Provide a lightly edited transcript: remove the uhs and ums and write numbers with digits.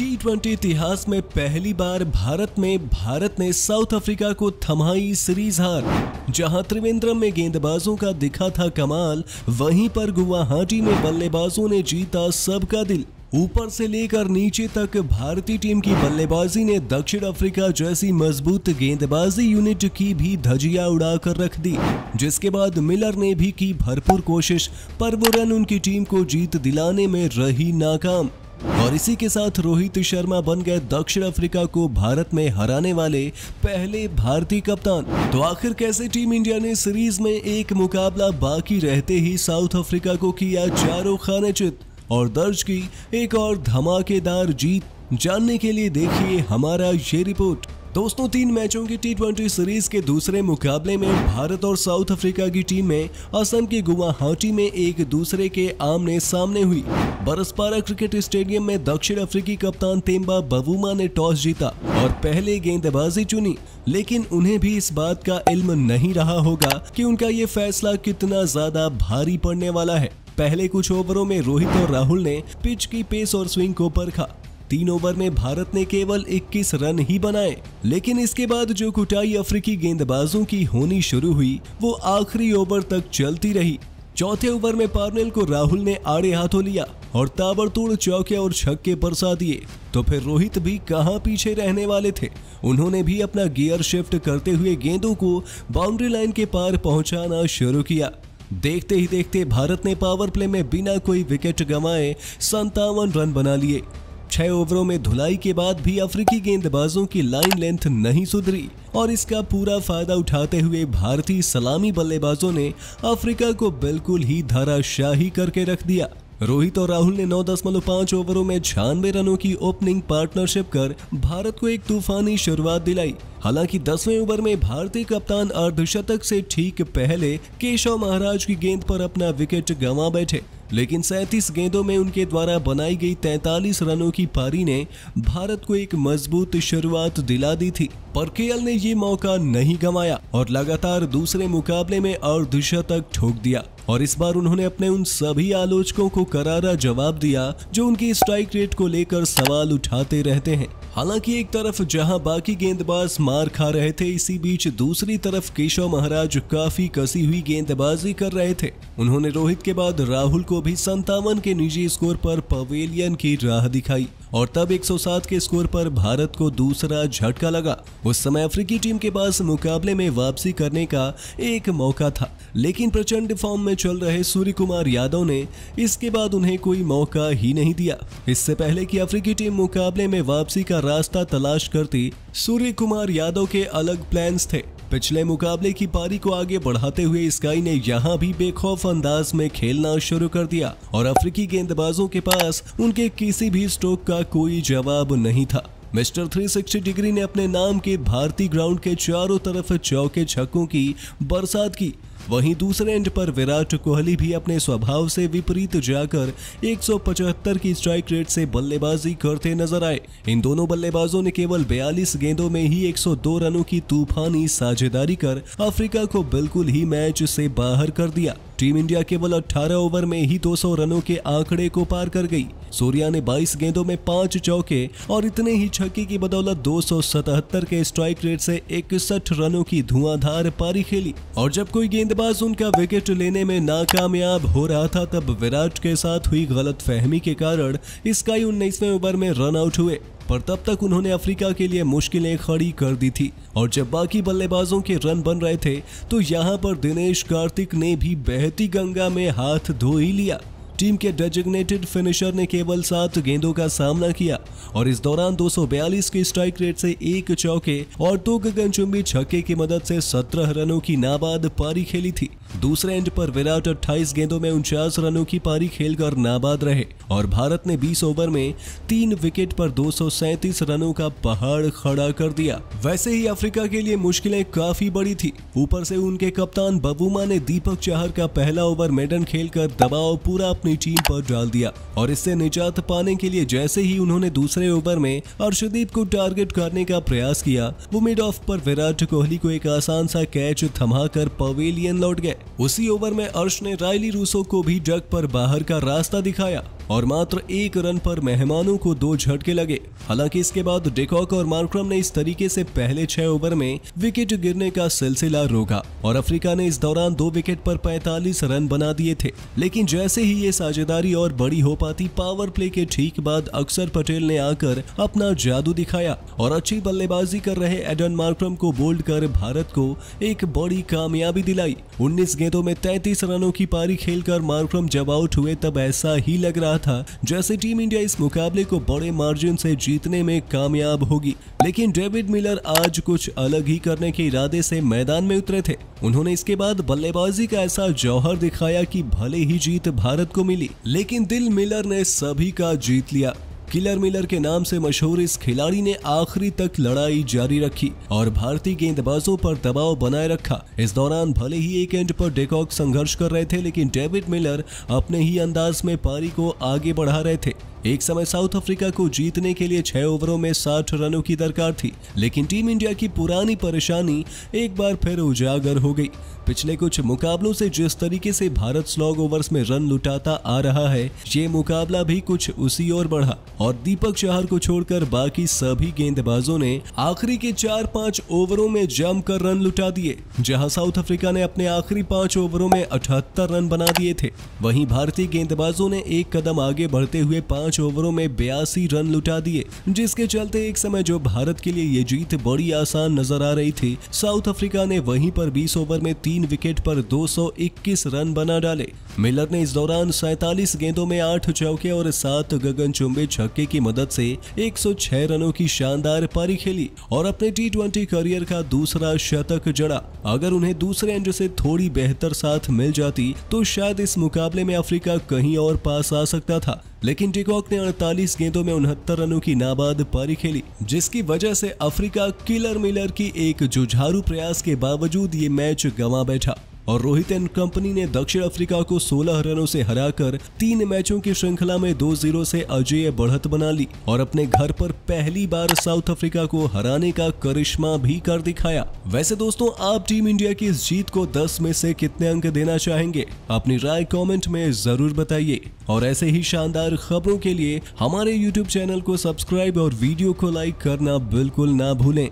टी20 इतिहास में पहली बार भारत ने साउथ अफ्रीका को थमाई सीरीज हार। जहां त्रिवेंद्रम में गेंदबाजों का दिखा था कमाल, वहीं पर गुवाहाटी में बल्लेबाजों ने जीता सबका दिल। ऊपर से लेकर नीचे तक भारतीय टीम की बल्लेबाजी ने दक्षिण अफ्रीका जैसी मजबूत गेंदबाजी यूनिट की भी धजिया उड़ाकर रख दी, जिसके बाद मिलर ने भी की भरपूर कोशिश, पर वो रन उनकी टीम को जीत दिलाने में रही नाकाम। और इसी के साथ रोहित शर्मा बन गए दक्षिण अफ्रीका को भारत में हराने वाले पहले भारतीय कप्तान। तो आखिर कैसे टीम इंडिया ने सीरीज में एक मुकाबला बाकी रहते ही साउथ अफ्रीका को किया चारों खाने चित और दर्ज की एक और धमाकेदार जीत, जानने के लिए देखिए हमारा ये रिपोर्ट। दोस्तों, 3 मैचों की टी20 सीरीज के दूसरे मुकाबले में भारत और साउथ अफ्रीका की टीमें असम के गुवाहाटी में एक दूसरे के आमने सामने हुई। बरसपारा क्रिकेट स्टेडियम में दक्षिण अफ्रीकी कप्तान तेम्बा बवुमा ने टॉस जीता और पहले गेंदबाजी चुनी, लेकिन उन्हें भी इस बात का इल्म नहीं रहा होगा कि उनका ये फैसला कितना ज्यादा भारी पड़ने वाला है। पहले कुछ ओवरों में रोहित और राहुल ने पिच की पेस और स्विंग को परखा। 3 ओवर में भारत ने केवल 21 रन ही बनाए, लेकिन इसके बाद जो कुटाई अफ्रीकी गेंदबाजों की होनी शुरू हुई वो आखिरी ओवर तक चलती रही। चौथे ओवर में पार्नेल को राहुल ने आड़े हाथों लिया और ताबड़तोड़ चौके और छक्के बरसा दिए। तो फिर रोहित भी कहां पीछे रहने वाले थे, उन्होंने भी अपना गियर शिफ्ट करते हुए गेंदों को बाउंड्री लाइन के पार पहुंचाना शुरू किया। देखते ही देखते भारत ने पावर प्ले में बिना कोई विकेट गंवाए 57 रन बना लिए। 6 ओवरों में धुलाई के बाद भी अफ्रीकी गेंदबाजों की लाइन लेंथ नहीं सुधरी और इसका पूरा फायदा उठाते हुए भारतीय सलामी बल्लेबाजों ने अफ्रीका को बिल्कुल ही धराशाही करके रख दिया। रोहित और राहुल ने 9.5 ओवरों में 96 रनों की ओपनिंग पार्टनरशिप कर भारत को एक तूफानी शुरुआत दिलाई। हालांकि 10वें ओवर में भारतीय कप्तान अर्धशतक से ठीक पहले केशव महाराज की गेंद पर अपना विकेट गंवा बैठे, लेकिन 37 गेंदों में उनके द्वारा बनाई गई 43 रनों की पारी ने भारत को एक मजबूत शुरुआत दिला दी थी। पर केएल ने ये मौका नहीं गंवाया और लगातार दूसरे मुकाबले में अर्धशतक ठोक दिया और इस बार उन्होंने अपने उन सभी आलोचकों को करारा जवाब दिया जो उनकी स्ट्राइक रेट को लेकर सवाल उठाते रहते हैं। हालांकि एक तरफ जहां बाकी गेंदबाज मार खा रहे थे, इसी बीच दूसरी तरफ केशव महाराज काफी कसी हुई गेंदबाजी कर रहे थे। उन्होंने रोहित के बाद राहुल को भी 57 के निजी स्कोर पर पवेलियन की राह दिखाई और तब 107 के स्कोर पर भारत को दूसरा झटका लगा। उस समय अफ्रीकी टीम के पास मुकाबले में वापसी करने का एक मौका था, लेकिन प्रचंड फॉर्म में चल रहे सूर्य कुमार यादव ने इसके बाद उन्हें कोई मौका ही नहीं दिया। इससे पहले कि अफ्रीकी टीम मुकाबले में वापसी का रास्ता तलाश करती, सूर्य कुमार यादव के अलग प्लान्स थे। पिछले मुकाबले की पारी को आगे बढ़ाते हुए स्काई ने यहां भी बेखौफ अंदाज में खेलना शुरू कर दिया और अफ्रीकी गेंदबाजों के पास उनके किसी भी स्ट्रोक का कोई जवाब नहीं था। मिस्टर 360 डिग्री ने अपने नाम के भारतीय ग्राउंड के चारों तरफ चौके छक्कों की बरसात की। वहीं दूसरे एंड पर विराट कोहली भी अपने स्वभाव से विपरीत जाकर 175 की स्ट्राइक रेट से बल्लेबाजी करते नजर आए। इन दोनों बल्लेबाजों ने केवल 42 गेंदों में ही 102 रनों की तूफानी साझेदारी कर अफ्रीका को बिल्कुल ही मैच से बाहर कर दिया। टीम इंडिया केवल 18 ओवर में ही 200 रनों के आंकड़े को पार कर गई। सूर्या ने 22 गेंदों में 5 चौके और इतने ही छक्के की बदौलत 277 के स्ट्राइक रेट से 61 रनों की धुआंधार पारी खेली। और जब कोई गेंदबाज उनका विकेट लेने में नाकामयाब हो रहा था, तब विराट के साथ हुई गलतफहमी के कारण स्काई 19वें ओवर में रन आउट हुए। पर तब तक उन्होंने अफ्रीका के लिए मुश्किलें खड़ी कर दी थी और जब बाकी बल्लेबाजों के रन बन रहे थे तो यहां पर दिनेश कार्तिक ने भी बहती गंगा में हाथ धो ही लिया। टीम के डेजिग्नेटेड फिनिशर ने केवल 7 गेंदों का सामना किया और इस दौरान 242 की स्ट्राइक रेट से 1 चौके और 2 गगनचुंबी छक्के की मदद से 17 रनों की नाबाद पारी खेली थी। दूसरे एंड पर विराट 28 गेंदों में 49 रनों की पारी खेलकर नाबाद रहे और भारत ने 20 ओवर में 3 विकेट पर 237 रनों का पहाड़ खड़ा कर दिया। वैसे ही अफ्रीका के लिए मुश्किलें काफी बड़ी थी। ऊपर से उनके कप्तान बवुमा ने दीपक चाहर का पहला ओवर मेडन खेलकर दबाव पूरा अपनी टीम पर डाल दिया और इससे निजात पाने के लिए जैसे ही उन्होंने दूसरे ओवर में अर्शदीप को टारगेट करने का प्रयास किया, वो मिड ऑफ पर विराट कोहली को एक आसान सा कैच थमाकर पवेलियन लौट गए। उसी ओवर में अर्श ने रायली रूसो को भी जग पर बाहर का रास्ता दिखाया और मात्र 1 रन पर मेहमानों को 2 झटके लगे। हालांकि इसके बाद डिकॉक और मार्करम ने इस तरीके से पहले 6 ओवर में विकेट गिरने का सिलसिला रोका और अफ्रीका ने इस दौरान 2 विकेट पर 45 रन बना दिए थे। लेकिन जैसे ही ये साझेदारी और बड़ी हो पाती, पावर प्ले के ठीक बाद अक्षर पटेल ने आकर अपना जादू दिखाया और अच्छी बल्लेबाजी कर रहे एडन मार्करम को बोल्ड कर भारत को एक बड़ी कामयाबी दिलाई। 19 गेंदों में 33 रनों की पारी खेलकर मार्करम जब आउट हुए तब ऐसा ही लग रहा था जैसे टीम इंडिया इस मुकाबले को बड़े मार्जिन से जीतने में कामयाब होगी। लेकिन डेविड मिलर आज कुछ अलग ही करने के इरादे से मैदान में उतरे थे। उन्होंने इसके बाद बल्लेबाजी का ऐसा जौहर दिखाया कि भले ही जीत भारत को मिली, लेकिन दिल मिलर ने सभी का जीत लिया। किलर मिलर के नाम से मशहूर इस खिलाड़ी ने आखिरी तक लड़ाई जारी रखी और भारतीय गेंदबाजों पर दबाव बनाए रखा। इस दौरान भले ही एक एंड पर डिकॉक संघर्ष कर रहे थे, लेकिन डेविड मिलर अपने ही अंदाज में पारी को आगे बढ़ा रहे थे। एक समय साउथ अफ्रीका को जीतने के लिए 6 ओवरों में 60 रनों की दरकार थी, लेकिन टीम इंडिया की पुरानी परेशानी एक बार फिर उजागर हो गई। पिछले कुछ मुकाबलों से जिस तरीके से भारत स्लॉग ओवर्स में रन लुटाता आ रहा है, ये मुकाबला भी कुछ उसी ओर बढ़ा और दीपक चाहर को छोड़कर बाकी सभी गेंदबाजों ने आखिरी के 4-5 ओवरों में जमकर रन लुटा दिए। जहां साउथ अफ्रीका ने अपने आखिरी 5 ओवरों में 78 रन बना दिए थे, वहीं भारतीय गेंदबाजों ने एक कदम आगे बढ़ते हुए 5 ओवरों में 82 रन लुटा दिए, जिसके चलते एक समय जो भारत के लिए ये जीत बड़ी आसान नजर आ रही थी, साउथ अफ्रीका ने वहीं पर 20 ओवर में 3 विकेट पर 221 रन बना डाले। मिलर ने इस दौरान 47 गेंदों में 8 चौके और 7 गगनचुंबी छक्के की मदद से 106 रनों की शानदार पारी खेली और अपने T20 करियर का दूसरा शतक जड़ा। अगर उन्हें दूसरे एंड से थोड़ी बेहतर साथ मिल जाती तो शायद इस मुकाबले में अफ्रीका कहीं और पास आ सकता था, लेकिन डिकॉक ने 48 गेंदों में 69 रनों की नाबाद पारी खेली, जिसकी वजह से अफ्रीका किलर मिलर की एक जुझारू प्रयास के बावजूद ये मैच गंवा बैठा और रोहित एंड कंपनी ने दक्षिण अफ्रीका को 16 रनों से हराकर 3 मैचों की श्रृंखला में 2-0 से अजेय बढ़त बना ली और अपने घर पर पहली बार साउथ अफ्रीका को हराने का करिश्मा भी कर दिखाया। वैसे दोस्तों, आप टीम इंडिया की इस जीत को 10 में से कितने अंक देना चाहेंगे? अपनी राय कमेंट में जरूर बताइए और ऐसे ही शानदार खबरों के लिए हमारे YouTube चैनल को सब्सक्राइब और वीडियो को लाइक करना बिल्कुल ना भूलें।